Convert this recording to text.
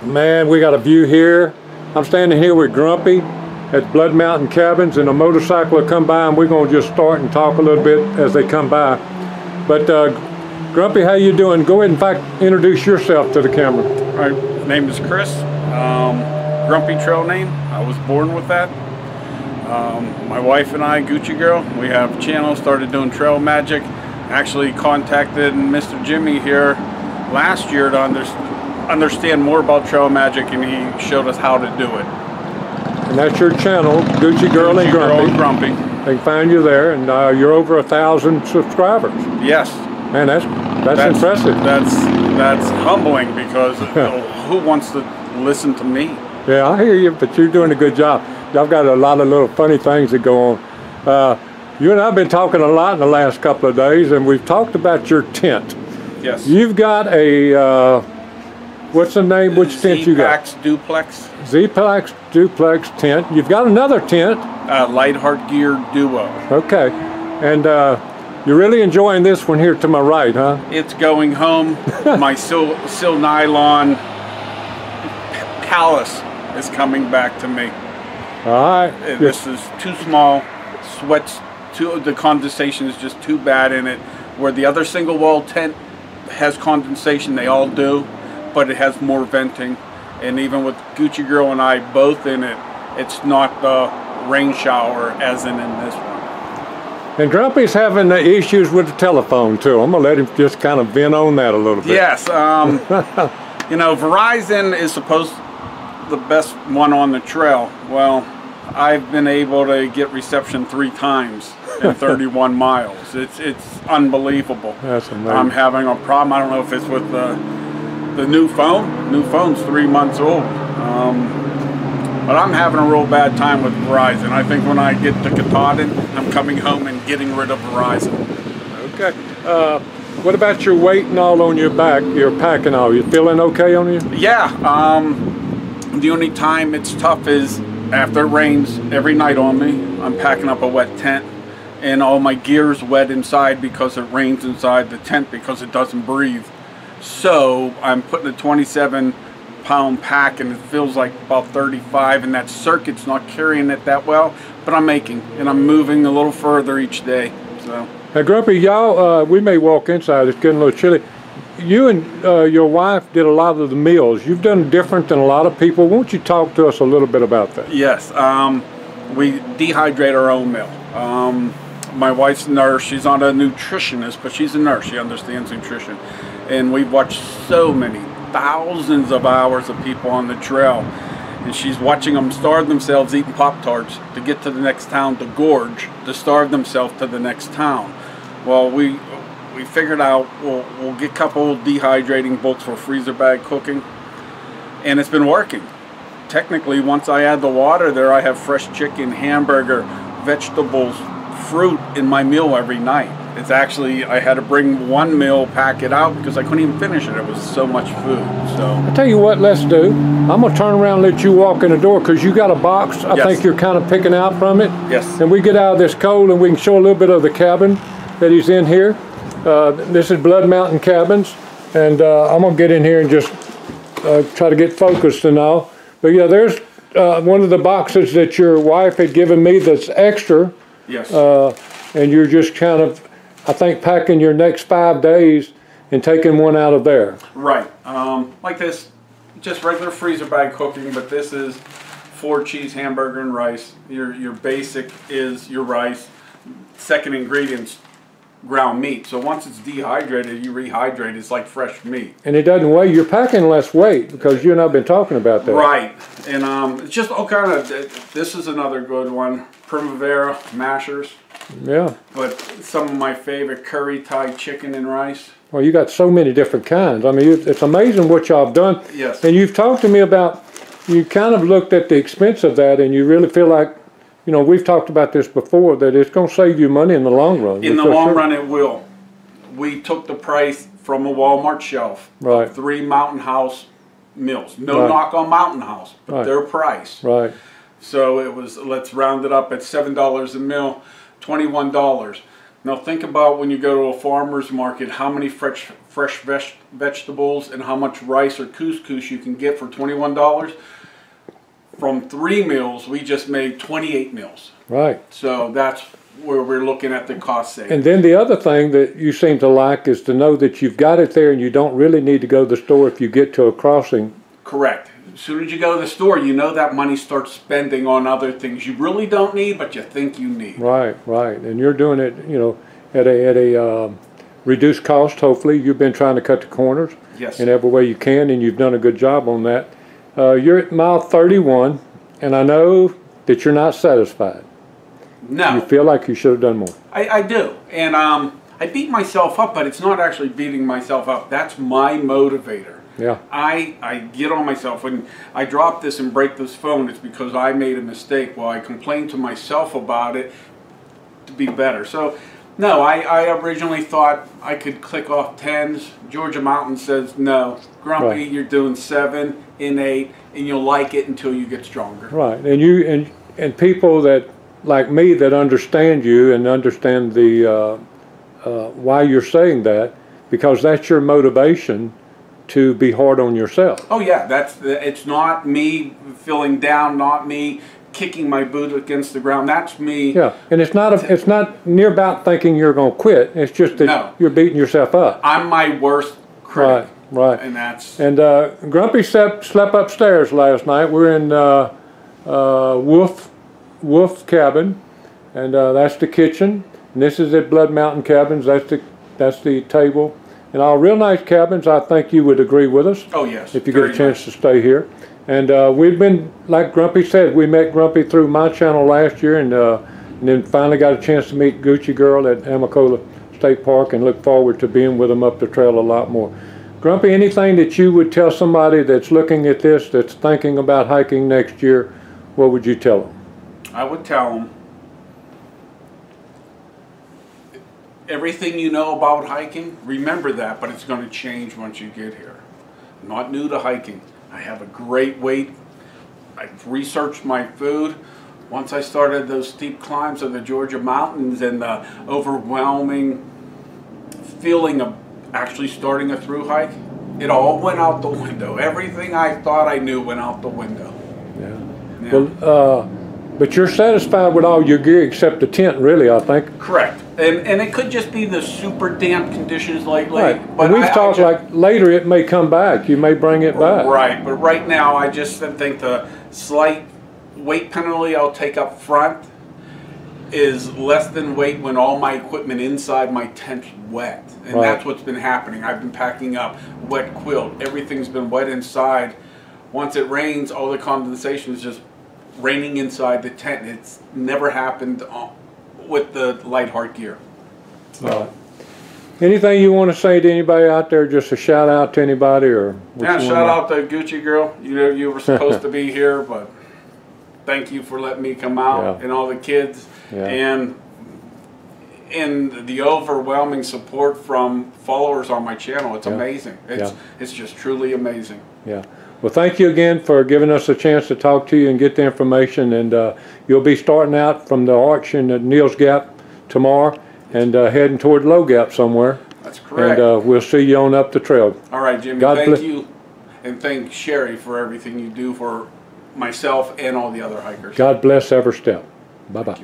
Man, we got a view here. I'm standing here with Grumpy at Blood Mountain Cabins, and a motorcycle will come by, and we're going to just start and talk a little bit as they come by. But Grumpy, how you doing? Go ahead and, in fact, introduce yourself to the camera. All right, name is Chris. Grumpy trail name. I was born with that. My wife and I, Gucci Girl, we have a channel, started doing trail magic. Actually contacted Mr. Jimmy here last year to understand more about trail magic, and he showed us how to do it. And that's your channel, Gucci Girl and Grumpy. They can find you there, and you're over 1,000 subscribers. Yes. Man, that's impressive. That's humbling, because who wants to listen to me? Yeah, I hear you, but you're doing a good job. Y'all got a lot of little funny things that go on. You and I have been talking a lot in the last couple of days, and we've talked about your tent. Yes. You've got a, what's the name? Which tent you got? Z-Pax Duplex. Z-Pax Duplex tent. You've got another tent. Lightheart Gear Duo. Okay. And you're really enjoying this one here to my right, huh? It's going home. My sil nylon palace is coming back to me. All right. This is too small. Sweats. The condensation is just too bad in it. Where the other single wall tent has condensation, they all do, but it has more venting. And even with Gucci Girl and I both in it, it's not the rain shower as in this one. And Grumpy's having issues with the telephone too. I'm gonna let him just kind of vent on that a little bit. Yes, you know, Verizon is supposed the best one on the trail. Well, I've been able to get reception 3 times in 31 miles. It's unbelievable. That's amazing. I'm having a problem. I don't know if it's with the new phone. New phone's 3 months old. But I'm having a real bad time with Verizon. I think when I get to Katahdin, I'm coming home and getting rid of Verizon. Okay. What about your weight and all on your back, your pack and all? You feeling okay on you? Yeah. The only time it's tough is after it rains every night on me. I'm packing up a wet tent, and all my gear's wet inside because it rains inside the tent because it doesn't breathe. So I'm putting a 27-pound pack, and it feels like about 35, and that circuit's not carrying it that well, but I'm making, and I'm moving a little further each day. So. Now, Grumpy, y'all, we may walk inside. It's getting a little chilly. You and your wife did a lot of the meals. You've done different than a lot of people. Won't you talk to us a little bit about that? Yes. We dehydrate our own meal. My wife's a nurse. She's not a nutritionist, but she's a nurse. She understands nutrition. And we've watched so many, thousands of hours of people on the trail. And she's watching them starve themselves eating Pop-Tarts to get to the next town to gorge, to starve themselves to the next town. Well, we figured out we'll get a couple dehydrating books for freezer bag cooking, and it's been working. Technically, once I add the water there, I have fresh chicken, hamburger, vegetables, fruit in my meal every night. It's actually, I had to bring one meal, pack it out, because I couldn't even finish it. It was so much food. So I tell you what, let's do. I'm gonna turn around and let you walk in the door, because you got a box. I think you're kind of picking out from it. Yes. And we get out of this cold, and we can show a little bit of the cabin that he's in here. This is Blood Mountain Cabins, and I'm gonna get in here and just try to get focused and all. But yeah, there's one of the boxes that your wife had given me that's extra. Yes. And you're just kind of, I think, packing your next 5 days and taking one out of there. Right. Like this, just regular freezer bag cooking, but this is 4 cheese, hamburger, and rice. Your basic is your rice. Second ingredient's ground meat. So once it's dehydrated, you rehydrate. It's like fresh meat. And it doesn't weigh. You're packing less weight, because you and I've been talking about that. Right. And it's just all kind of. This is another good one. Primavera mashers. Yeah. But some of my favorite curry Thai chicken and rice. Well, you got so many different kinds. I mean, it's amazing what y'all have done. Yes. And you've talked to me about. You kind of looked at the expense of that, and you really feel like. You know, we've talked about this before, that it's going to save you money in the long run. In the long run, it will. We took the price from a Walmart shelf. Right. 3 Mountain House meals. No knock on Mountain House, but their price. Right. So it was, let's round it up at $7 a meal, $21. Now think about when you go to a farmer's market, how many fresh fresh vegetables and how much rice or couscous you can get for $21. From 3 meals, we just made 28 meals. Right. So that's where we're looking at the cost savings. And then the other thing that you seem to like is to know that you've got it there and you don't really need to go to the store if you get to a crossing. Correct. As soon as you go to the store, you know that money starts spending on other things you really don't need, but you think you need. Right, right. And you're doing it, you know, at a reduced cost, hopefully. You've been trying to cut the corners Yes. in every way you can, and you've done a good job on that. You're at mile 31, and I know that you're not satisfied. No. You feel like you should have done more. I do. And I beat myself up, but it's not actually beating myself up. That's my motivator. Yeah. I get on myself. When I drop this and break this phone, it's because I made a mistake. Well, I complained to myself about it to be better. So, no, I originally thought I could click off 10s. Georgia Mountain says, no, Grumpy, Right. you're doing 7 in 8, and you'll like it until you get stronger. Right. And you and people that, like me, that understand you and understand the why you're saying that, because that's your motivation to be hard on yourself. Oh yeah, it's not me feeling down, not me kicking my boot against the ground. That's me. Yeah, and it's not near about thinking you're going to quit. It's just that you're beating yourself up. I'm my worst critic. Right, right. And that's. And Grumpy slept upstairs last night. We're in Wolf Cabin, and that's the kitchen. And this is at Blood Mountain Cabins. That's the table. And all real nice cabins. I think you would agree with us. Oh yes. If you get a chance to stay here. And we've been, like Grumpy said, we met Grumpy through my channel last year, and then finally got a chance to meet Gucci Girl at Amacola State Park, and look forward to being with them up the trail a lot more. Grumpy, anything that you would tell somebody that's looking at this, that's thinking about hiking next year, what would you tell them? I would tell them everything you know about hiking, remember that, but it's going to change once you get here. I'm not new to hiking. I have a great weight. I've researched my food. Once I started those steep climbs of the Georgia mountains and the overwhelming feeling of actually starting a through hike, it all went out the window. Everything I thought I knew went out the window. Yeah. Well, but you're satisfied with all your gear except the tent, really, I think. Correct. And it could just be the super damp conditions lately. Right. But and we've talked like later it may come back. You may bring it back. Right. But right now I just think the slight weight penalty I'll take up front is less than weight when all my equipment inside my tent's wet. And Right. that's what's been happening. I've been packing up wet quilt. Everything's been wet inside. Once it rains, all the condensation is just raining inside the tent. It's never happened with the light heart gear. So. Right. Anything you want to say to anybody out there? Just a shout out to anybody, or Yeah, shout out to Gucci Girl. You know you were supposed to be here, but thank you for letting me come out, and all the kids, and the overwhelming support from followers on my channel. It's amazing. It's just truly amazing. Yeah. Well, thank you again for giving us a chance to talk to you and get the information. And you'll be starting out from the auction at Neal's Gap tomorrow and heading toward Low Gap somewhere. That's correct. And we'll see you on up the trail. All right, Jimmy. Thank you. And thank Sherry for everything you do for myself and all the other hikers. God bless every step. Bye-bye.